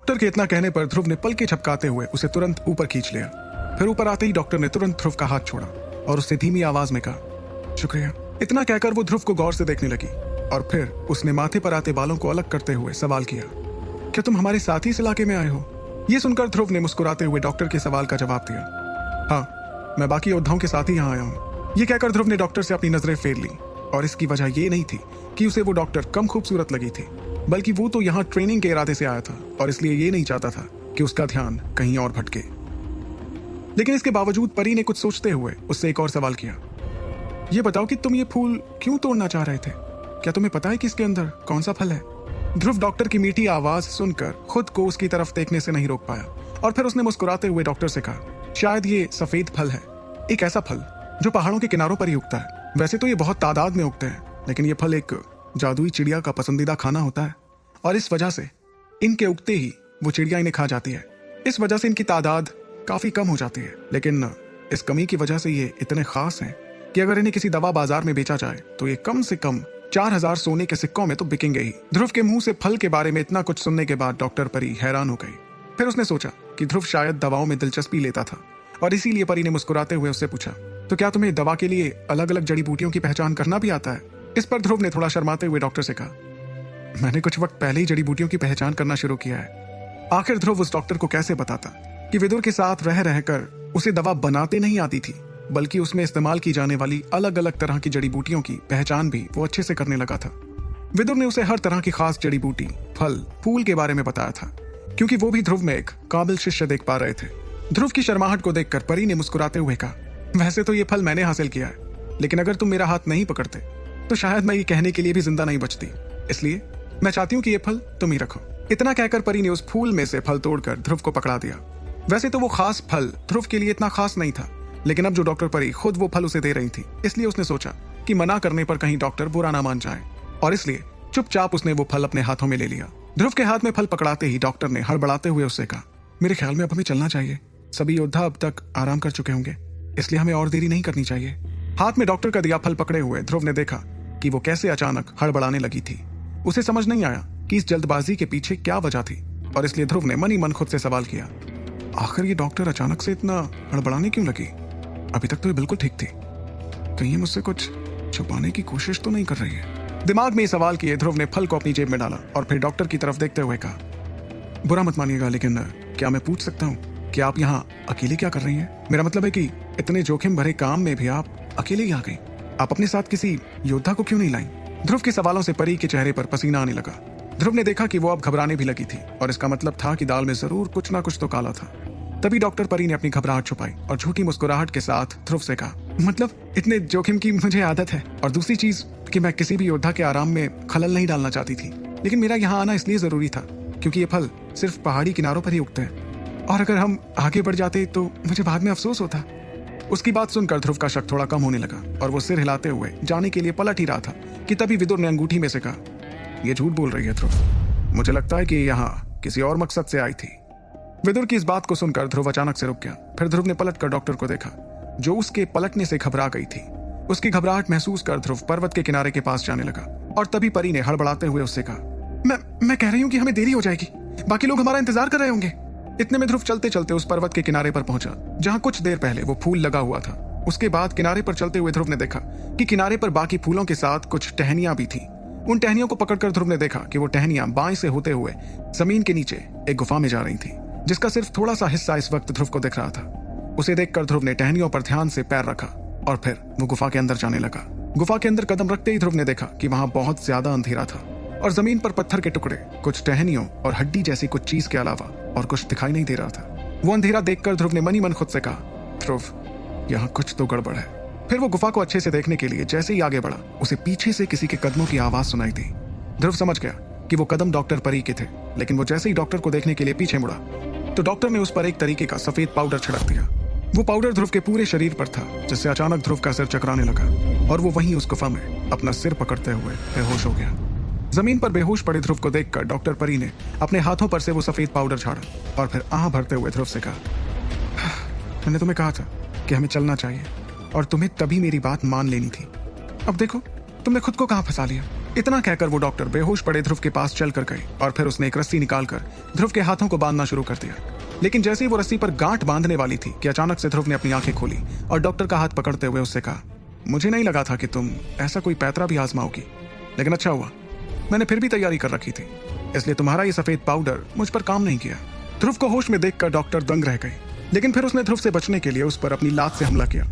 Doctor के इतना कहने पर ध्रुव ने पल के झपकाते हुए उसे तुरंत ऊपर खींच लिया। फिर ऊपर आते ही डॉक्टर ने तुरंत ध्रुव का हाथ छोड़ा और उससे धीमी आवाज में कहा, शुक्रिया। इतना कहकर वो ध्रुव को गौर से देखने लगी और फिर उसने माथे पर आते बालों को अलग करते हुए सवाल किया, क्या तुम हमारे साथ ही इस इलाके में आए हो? ये सुनकर ध्रुव ने मुस्कुराते हुए डॉक्टर के सवाल का जवाब दिया, हाँ, मैं बाकी योद्धाओं के साथ ही यहाँ आया हूँ। ये कहकर ध्रुव ने डॉक्टर से अपनी नजरें फेर ली और इसकी वजह ये नहीं थी कि उसे वो डॉक्टर कम खूबसूरत लगी थी, बल्कि वो तो यहाँ ट्रेनिंग के इरादे से आया था और इसलिए ये नहीं चाहता था कि उसका ध्यान कहीं और भटके। लेकिन इसके बावजूद परी ने कुछ सोचते हुए उससे एक और सवाल किया, ये बताओ कि तुम ये फूल क्यों तोड़ना चाह रहे थे? क्या तुम्हें पता है कि इसके अंदर कौन सा फल है? ध्रुव डॉक्टर की मीठी आवाज सुनकर खुद को उसकी तरफ देखने से नहीं रोक पाया और फिर उसने मुस्कुराते हुए डॉक्टर से कहा, शायद ये सफेद फल है, एक ऐसा फल जो पहाड़ों के किनारों पर ही उगता है। वैसे तो ये बहुत तादाद में उगते हैं, लेकिन ये फल एक जादुई चिड़िया का पसंदीदा खाना होता है और इस वजह से इनके उगते ही वो चिड़िया इन्हें खा जाती है। इस वजह से इनकी तादाद काफी कम हो जाती है, लेकिन इस कमी की वजह से ये इतने खास हैं कि अगर इन्हें किसी दवा बाजार में बेचा जाए तो ये कम से कम 4000 सोने के सिक्कों में तो बिकेंगे ही। ध्रुव के मुंह से फल के बारे में इतना कुछ सुनने के बाद डॉक्टर परी हैरान हो गई। फिर उसने सोचा कि ध्रुव शायद दवाओं में दिलचस्पी लेता था और इसीलिए परी ने मुस्कुराते हुए उससे पूछा, तो क्या तुम्हें दवा के लिए अलग अलग जड़ी बूटियों की पहचान करना भी आता है? इस पर ध्रुव ने थोड़ा शर्माते हुए डॉक्टर से कहा, मैंने कुछ वक्त पहले ही जड़ी बूटियों की पहचान करना शुरू किया है। आखिर ध्रुव उस डॉक्टर को कैसे बताता कि विदुर के साथ रह रहकर उसे दवा बनाते नहीं आती थी, बल्कि उसमें इस्तेमाल की जाने वाली अलग अलग तरह की जड़ी बूटियों की पहचान भी वो अच्छे से करने लगा था। विदुर ने उसे हर तरह की खास जड़ी बूटी, फल, फूल के बारे में बताया था, क्योंकि वो भी ध्रुव में एक काबिल शिष्य देख पा रहे थे। ध्रुव की शर्माहट को देखकर परी ने मुस्कुराते हुए कहा, वैसे तो ये फल मैंने हासिल किया है, लेकिन अगर तुम मेरा हाथ नहीं पकड़ते तो शायद मैं ये कहने के लिए भी जिंदा नहीं बचती, इसलिए मैं चाहती हूँ कि ये फल तुम ही रखो। इतना कहकर परी ने उस फूल में से फल तोड़कर ध्रुव को पकड़ा दिया। वैसे तो वो खास फल ध्रुव के लिए इतना खास नहीं था, लेकिन अब जो डॉक्टर परी खुद वो फल उसे दे रही थी, इसलिए उसने सोचा कि मना करने पर कहीं डॉक्टर बुरा ना मान जाए और इसलिए चुपचाप उसने वो फल अपने हाथों में ले लिया। ध्रुव के हाथ में फल पकड़ाते ही डॉक्टर ने हड़बड़ाते हुए उससे कहा, मेरे ख्याल में अब हमें चलना चाहिए। सभी योद्धा अब तक आराम कर चुके होंगे, इसलिए हमें और देरी नहीं करनी चाहिए। हाथ में डॉक्टर का दिया फल पकड़े हुए ध्रुव ने देखा कि वो कैसे अचानक हड़बड़ाने लगी थी। उसे समझ नहीं आया कि इस जल्दबाजी के पीछे क्या वजह थी और इसलिए ध्रुव ने मन ही मन खुद से सवाल किया, आखिर ये डॉक्टर अचानक से इतना हड़बड़ाने क्यों लगी? अभी तक तो ये बिल्कुल ठीक थी, कहीं ये मुझसे कुछ छुपाने की कोशिश तो नहीं कर रही है? दिमाग में ये सवाल किए ध्रुव ने फल को अपनी जेब में डाला और फिर डॉक्टर की तरफ देखते हुए कहा, बुरा मत मानिएगा, लेकिन क्या मैं पूछ सकता हूँ कि आप यहाँ अकेले क्या कर रही हैं? मेरा मतलब है कि इतने जोखिम भरे काम में भी आप अकेले ही आ गई। आप अपने साथ किसी योद्धा को क्यों नहीं लाई? ध्रुव के सवालों से परी के चेहरे पर पसीना आने लगा। ध्रुव ने देखा कि वो अब घबराने भी लगी थी और इसका मतलब था कि दाल में जरूर कुछ ना कुछ तो काला था। तभी डॉक्टर परी ने अपनी घबराहट छुपाई और झूठी मुस्कुराहट के साथ ध्रुव से कहा, मतलब इतने जोखिम की मुझे आदत है, और दूसरी चीज कि मैं किसी भी योद्धा के आराम में खलल नहीं डालना चाहती थी, लेकिन मेरा यहाँ आना इसलिए जरूरी था क्योंकि ये फल सिर्फ पहाड़ी किनारों पर ही उगते हैं और अगर हम आगे बढ़ जाते तो मुझे बाद में अफसोस होता। उसकी बात सुनकर ध्रुव का शक थोड़ा कम होने लगा और वो सिर हिलाते हुए जाने के लिए पलट ही रहा था कि तभी विदुर ने अंगूठी में से कहा, ये झूठ बोल रही है ध्रुव, मुझे लगता है कि यहाँ किसी और मकसद से आई थी। विदुर की इस बात को सुनकर ध्रुव अचानक से रुक गया। फिर ध्रुव ने पलटकर डॉक्टर को देखा जो उसके पलटने से घबरा गई थी। उसकी घबराहट महसूस कर ध्रुव पर्वत के किनारे के पास जाने लगा और तभी परी ने हड़बड़ाते हुए उससे कहा, मैं कह रही हूँ कि हमें देरी हो जाएगी, बाकी लोग हमारा इंतजार कर रहे होंगे। इतने में ध्रुव चलते चलते उस पर्वत के किनारे पर पहुंचा जहां कुछ देर पहले वो फूल लगा हुआ था। उसके बाद किनारे पर चलते हुए ध्रुव ने देखा कि किनारे पर बाकी फूलों के साथ कुछ टहनियां भी थी। उन टहनियों को पकड़कर ध्रुव ने देखा कि वो टहनियां बाएं से होते हुए जमीन के नीचे एक गुफा में जा रही थी, जिसका सिर्फ थोड़ा सा हिस्सा इस वक्त ध्रुव को दिख रहा था। उसे देखकर ध्रुव ने टहनियों पर ध्यान से पैर रखा और फिर वो गुफा के अंदर जाने लगा। गुफा के अंदर कदम रखते ही ध्रुव ने देखा कि वहां बहुत ज्यादा अंधेरा था और जमीन पर पत्थर के टुकड़े, कुछ टहनियों और हड्डी जैसी कुछ चीज के अलावा और कुछ दिखाई नहीं दे रहा था। वो अंधेरा देखकर ध्रुव ने मन ही मन खुद से कहा, ध्रुव, यहाँ कुछ तो गड़बड़ है। फिर वो गुफा को अच्छे से देखने के लिए जैसे ही आगे बढ़ा, उसे पीछे से किसी के कदमों की आवाज सुनाई दी। ध्रुव समझ गया कि वो कदम डॉक्टर परी के थे, लेकिन वो जैसे ही डॉक्टर को देखने के लिए पीछे मुड़ा तो डॉक्टर ने उस पर एक तरीके का सफेद पाउडर छिड़क दिया। वो पाउडर ध्रुव के पूरे शरीर पर था, जिससे अचानक ध्रुव का सिर चकराने लगा और वो वहीं उस गुफा में अपना सिर पकड़ते हुए बेहोश हो गया। जमीन पर बेहोश पड़े ध्रुव को देखकर डॉक्टर परी ने अपने हाथों पर से वो सफेद पाउडर झाड़ा और फिर आह भरते हुए ध्रुव से कहा, मैंने तुम्हें कहा था कि हमें चलना चाहिए और तुम्हें तभी मेरी बात मान लेनी थी। अब देखो तुमने खुद को कहां फंसा लिया। इतना कहकर वो डॉक्टर बेहोश पड़े ध्रुव के पास चल कर गए और फिर उसने एक रस्सी निकालकर ध्रुव के हाथों को बांधना शुरू कर दिया। लेकिन जैसे ही वो रस्सी पर गांठ बांधने वाली थी कि अचानक से ध्रुव ने अपनी आंखें खोली और डॉक्टर का हाथ पकड़ते हुए उससे कहा, मुझे नहीं लगा था कि तुम ऐसा कोई पैतरा भी आजमाओगी, लेकिन अच्छा हुआ, मैंने फिर भी तैयारी कर रखी थी, इसलिए तुम्हारा ये सफेद पाउडर मुझ पर काम नहीं किया। ध्रुव को होश में देखकर डॉक्टर दंग रह गए, लेकिन फिर उसने ध्रुव से बचने के लिए उस पर अपनी लात से हमला किया।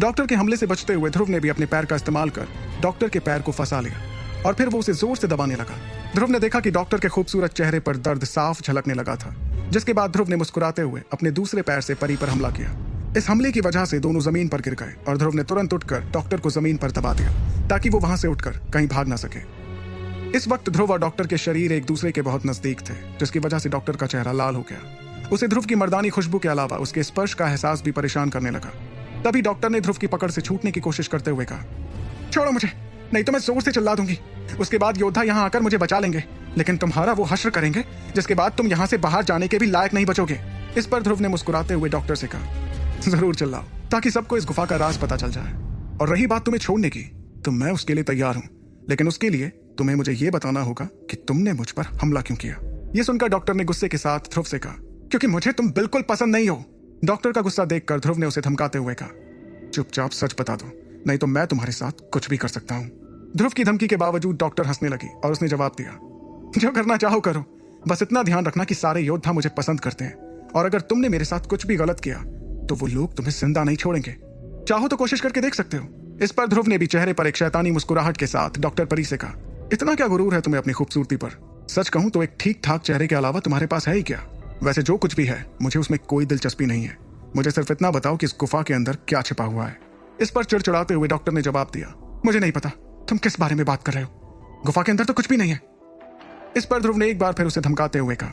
डॉक्टर के हमले से बचते हुए ध्रुव ने भी अपने पैर का इस्तेमाल कर डॉक्टर के पैर को फंसा लिया और फिर वो उसे जोर से दबाने लगा। ध्रुव ने देखा कि डॉक्टर के खूबसूरत चेहरे पर दर्द साफ झलकने लगा था, जिसके बाद ध्रुव ने मुस्कुराते हुए अपने दूसरे पैर से परी पर हमला किया। इस हमले की वजह से दोनों जमीन पर गिर गए और ध्रुव ने तुरंत उठकर डॉक्टर को जमीन पर दबा दिया ताकि वो वहां से उठकर कहीं भाग ना सके। इस वक्त ध्रुव और डॉक्टर के शरीर एक दूसरे के बहुत नजदीक थे, जिसकी वजह से डॉक्टर का चेहरा लाल हो गया। उसे ध्रुव की मर्दानी खुशबू के अलावा उसके स्पर्श का एहसास भी परेशान करने लगा। तभी डॉक्टर ने ध्रुव की पकड़ से छूटने की कोशिश करते हुए कहा, छोड़ो मुझे, नहीं तो मैं जोर से चिल्ला दूंगी। उसके बाद योद्धा यहाँ आकर मुझे बचा लेंगे, लेकिन तुम्हारा वो हश्र करेंगे जिसके बाद तुम यहाँ से बाहर जाने के भी लायक नहीं बचोगे। इस पर ध्रुव ने मुस्कुराते हुए डॉक्टर से कहा, जरूर चिल्लाओ ताकि सबको इस गुफा का राज पता चल जाए। और रही बात तुम्हें छोड़ने की, तो मैं उसके लिए तैयार हूँ, लेकिन उसके लिए तुम्हें मुझे ये बताना होगा कि तुमने मुझ पर हमला क्यों किया। ये सुनकर डॉक्टर ने गुस्से के साथ ध्रुव से कहा, क्योंकि मुझे तुम बिल्कुल पसंद नहीं हो। डॉक्टर का गुस्सा देखकर ध्रुव ने उसे धमकाते हुए कहा, चुपचाप सच बता दो, नहीं तो मैं तुम्हारे साथ कुछ भी कर सकता हूँ। ध्रुव की धमकी के बावजूद डॉक्टर हंसने लगी और उसने जवाब दिया, जो करना चाहो करो, बस इतना ध्यान रखना कि सारे योद्धा मुझे पसंद करते हैं, और अगर तुमने मेरे साथ कुछ भी गलत किया तो वो लोग तुम्हें जिंदा नहीं छोड़ेंगे। चाहो तो कोशिश करके देख सकते हो। इस पर ध्रुव ने भी चेहरे पर एक शैतानी मुस्कुराहट के साथ डॉक्टर परी से कहा, इतना क्या गुरूर है तुम्हें अपनी खूबसूरती पर? सच कहूं तो एक ठीक ठाक चेहरे के अलावा तुम्हारे पास है ही क्या? वैसे जो कुछ भी है मुझे उसमें कोई दिलचस्पी नहीं है, मुझे सिर्फ इतना बताओ कि इस गुफा के अंदर क्या छिपा हुआ है। इस पर चिड़चिड़ाते हुए डॉक्टर ने जवाब दिया, मुझे नहीं पता, तुम किस बारे में बात कर रहे हो? गुफा के अंदर तो कुछ भी नहीं है। इस पर ध्रुव ने एक बार फिर उसे धमकाते हुए कहा,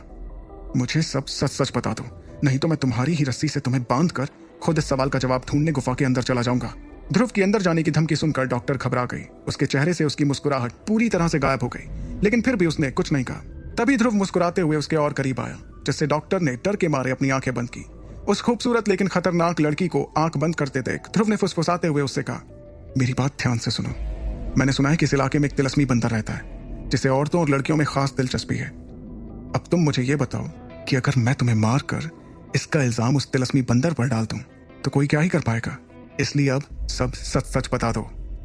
मुझे सब सच सच बता दो, नहीं तो मैं तुम्हारी ही रस्सी से तुम्हें बांध कर खुद इस सवाल का जवाब ढूंढने गुफा के अंदर चला जाऊंगा। ध्रुव की अंदर जाने की धमकी सुनकर डॉक्टर घबरा गई। उसके चेहरे से उसकी मुस्कुराहट पूरी तरह से गायब हो गई, लेकिन फिर भी उसने कुछ नहीं कहा। तभी ध्रुव मुस्कुराते हुए उसके और करीब आया, जिससे डॉक्टर ने डर के मारे अपनी आंखें बंद की। उस खूबसूरत लेकिन खतरनाक लड़की को आंख बंद करते देख ध्रुव ने फुसफुसाते हुए उससे कहा, मेरी बात ध्यान से सुनो। मैंने सुना है कि इस इलाके में एक तिलस्मी बंदर रहता है, जिसे औरतों और लड़कियों में खास दिलचस्पी है। अब तुम मुझे ये बताओ कि अगर मैं तुम्हें मार कर इसका इल्जाम उस तिलस्मी बंदर पर डाल दूं तो कोई क्या ही कर पाएगा? इसलिए अब सब सच सच बता दो।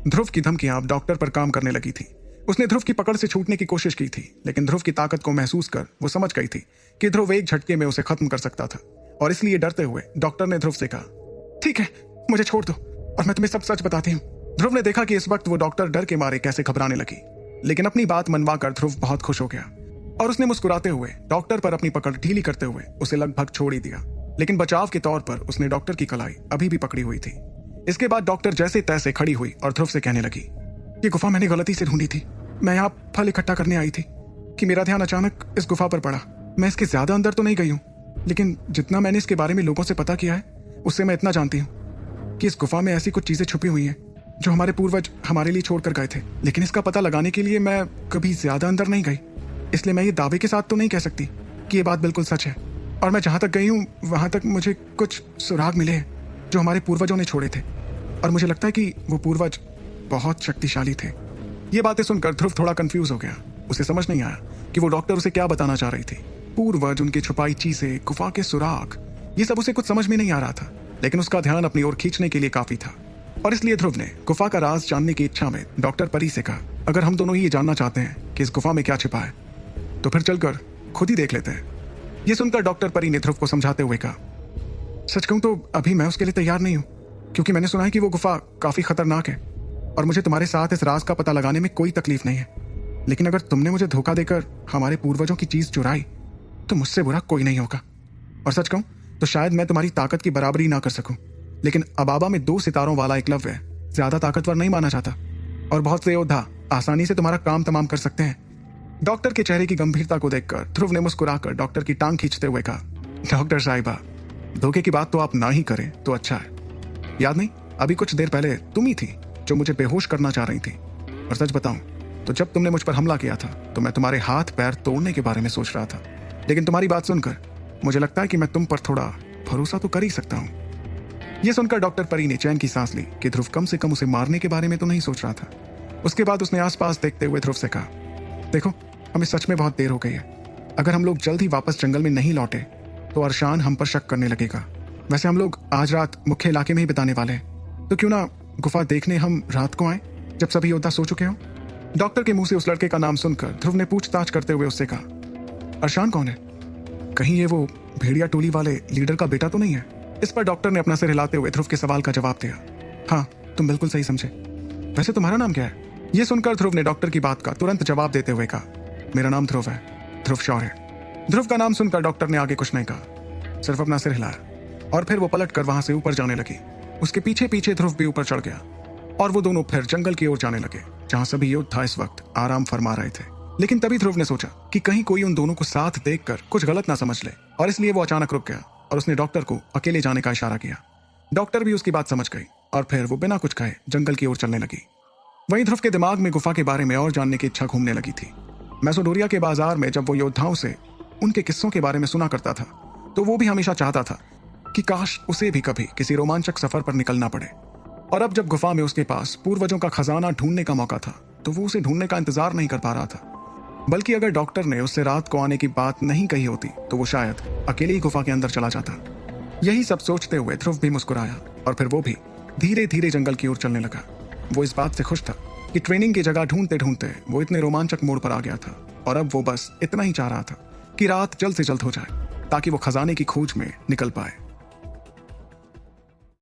ध्रुव की धमकियां अब डॉक्टर पर काम करने लगी थी। उसने ध्रुव की पकड़ से छूटने की कोशिश की थी, लेकिन ध्रुव की ताकत को महसूस कर वो समझ गई थी कि ध्रुव एक झटके में उसे खत्म कर सकता था, और इसलिए डरते हुए डॉक्टर ने ध्रुव से कहा, ठीक है, मुझे छोड़ दो और मैं तुम्हें सब सच बताती हूँ। ध्रुव ने देखा कि इस वक्त वो डॉक्टर डर के मारे कैसे घबराने लगी, लेकिन अपनी बात मनवा कर ध्रुव बहुत खुश हो गया और उसने मुस्कुराते हुए डॉक्टर पर अपनी पकड़ ढीली करते हुए उसे लगभग छोड़ ही दिया। लेकिन बचाव के तौर पर उसने डॉक्टर की कलाई अभी भी पकड़ी हुई थी। इसके बाद डॉक्टर जैसे तैसे खड़ी हुई और ध्रुव से कहने लगी, ये गुफा मैंने गलती से ढूंढी थी। मैं यहाँ फल इकट्ठा करने आई थी कि मेरा ध्यान अचानक इस गुफा पर पड़ा। मैं इसके ज्यादा अंदर तो नहीं गई हूँ, लेकिन जितना मैंने इसके बारे में लोगों से पता किया है उससे मैं इतना जानती हूँ कि इस गुफा में ऐसी कुछ चीजें छुपी हुई हैं जो हमारे पूर्वज हमारे लिए छोड़कर गए थे। लेकिन इसका पता लगाने के लिए मैं कभी ज्यादा अंदर नहीं गई, इसलिए मैं ये दावे के साथ तो नहीं कह सकती कि ये बात बिल्कुल सच है। और मैं जहाँ तक गई हूँ वहाँ तक मुझे कुछ सुराग मिले हैं जो हमारे पूर्वजों ने छोड़े थे, और मुझे लगता है कि वो पूर्वज बहुत शक्तिशाली थे। ये बातें सुनकर ध्रुव थोड़ा कंफ्यूज हो गया। उसे समझ नहीं आया कि वो डॉक्टर उसे क्या बताना चाह रही थी। पूर्वज, उनकी छुपाई चीजें, गुफा के सुराग, ये सब उसे कुछ समझ में नहीं आ रहा था, लेकिन उसका ध्यान अपनी ओर खींचने के लिए काफी था। और इसलिए ध्रुव ने गुफा का राज जानने की इच्छा में डॉक्टर परी से कहा, अगर हम दोनों ही ये जानना चाहते हैं कि इस गुफा में क्या छिपा है तो फिर चलकर खुद ही देख लेते हैं। ये सुनकर डॉक्टर परी ने ध्रुव को समझाते हुए कहा, सच कहूं तो अभी मैं उसके लिए तैयार नहीं हूं, क्योंकि मैंने सुना है कि वो गुफा काफी खतरनाक है और मुझे तुम्हारे साथ इस राज का पता लगाने में कोई तकलीफ नहीं है। लेकिन अगर तुमने मुझे धोखा देकर हमारे पूर्वजों की चीज चुराई तो मुझसे बुरा कोई नहीं होगा। और सच कहूं तो शायद मैं तुम्हारी ताकत की बराबरी ना कर सकूं, लेकिन अबाबा में 2 सितारों वाला एकलव्य ज्यादा ताकतवर नहीं माना जाता, और बहुत से योद्धा आसानी से तुम्हारा काम तमाम कर सकते हैं। डॉक्टर के चेहरे की गंभीरता को देखकर ध्रुव ने मुस्कुराकर डॉक्टर की टांग खींचते हुए कहा, डॉक्टर साहिबा, धोखे की बात तो आप ना ही करें तो अच्छा है। याद नहीं, अभी कुछ देर पहले तुम ही थी जो मुझे बेहोश करना चाह रही थी। और सच बताऊं तो जब तुमने मुझ पर हमला किया था तो मैं तुम्हारे हाथ पैर तोड़ने के बारे में सोच रहा था, लेकिन तुम्हारी बात सुनकर मुझे लगता है कि मैं तुम पर थोड़ा भरोसा तो कर ही सकता हूँ। यह सुनकर डॉक्टर परी ने चैन की सांस ली कि ध्रुव कम से कम उसे मारने के बारे में तो नहीं सोच रहा था। उसके बाद उसने आसपास देखते हुए ध्रुव से कहा, देखो हमें सच में बहुत देर हो गई है। अगर हम लोग जल्द ही वापस जंगल में नहीं लौटे तो अरशान हम पर शक करने लगेगा। वैसे हम लोग आज रात मुख्य इलाके में ही बिताने वाले हैं, तो क्यों ना गुफा देखने हम रात को आए जब सभी योद्धा सो चुके हों। डॉक्टर के मुंह से उस लड़के का नाम सुनकर ध्रुव ने पूछताछ करते हुए उससे कहा, अरशान कौन है? कहीं ये वो भेड़िया टोली वाले लीडर का बेटा तो नहीं है? इस पर डॉक्टर ने अपना सिर हिलाते हुए ध्रुव के सवाल का जवाब दिया, हाँ तुम बिल्कुल सही समझे। वैसे तुम्हारा नाम क्या है? यह सुनकर ध्रुव ने डॉक्टर की बात का तुरंत जवाब देते हुए कहा, मेरा नाम ध्रुव है, ध्रुव शौर्य। ध्रुव का नाम सुनकर डॉक्टर ने आगे कुछ नहीं कहा, सिर्फ अपना सिर हिलाया और फिर वो पलट कर वहां से ऊपर जाने लगी। उसके पीछे पीछे ध्रुव भी ऊपर चढ़ गया और वो दोनों फिर जंगल की ओर जाने लगे जहां सभी योद्धा इस वक्त आराम फरमा रहे थे। लेकिन तभी ध्रुव ने सोचा कि कहीं कोई उन दोनों को साथ देखकर कुछ गलत ना समझ ले, और इसलिए वो अचानक रुक गया और उसने डॉक्टर को अकेले जाने का इशारा किया। डॉक्टर भी उसकी बात समझ गई और फिर वो बिना कुछ कहे जंगल की ओर चलने लगी। वहीं ध्रुव के दिमाग में गुफा के बारे में और जानने की इच्छा घूमने लगी थी। मैसोडोरिया के बाजार में जब वो योद्धाओं से उनके किस्सों के बारे में सुना करता था तो वो भी हमेशा चाहता था कि काश उसे भी कभी किसी रोमांचक सफर पर निकलना पड़े। और अब जब गुफा में उसके पास पूर्वजों का खजाना ढूंढने का मौका था तो वो उसे ढूंढने का इंतजार नहीं कर पा रहा था। बल्कि अगर डॉक्टर ने उससे रात को आने की बात नहीं कही होती तो वो शायद अकेले ही गुफा के अंदर चला जाता। यही सब सोचते हुए ध्रुव भी मुस्कुराया और फिर वो भी धीरे धीरे जंगल की ओर चलने लगा। वो इस बात से खुश था कि ट्रेनिंग की जगह ढूंढते ढूंढते वो इतने रोमांचक मोड़ पर आ गया था और अब वो बस इतना ही चाह रहा था कि रात जल्द से जल्द हो जाए ताकि वो खजाने की खोज में निकल पाए।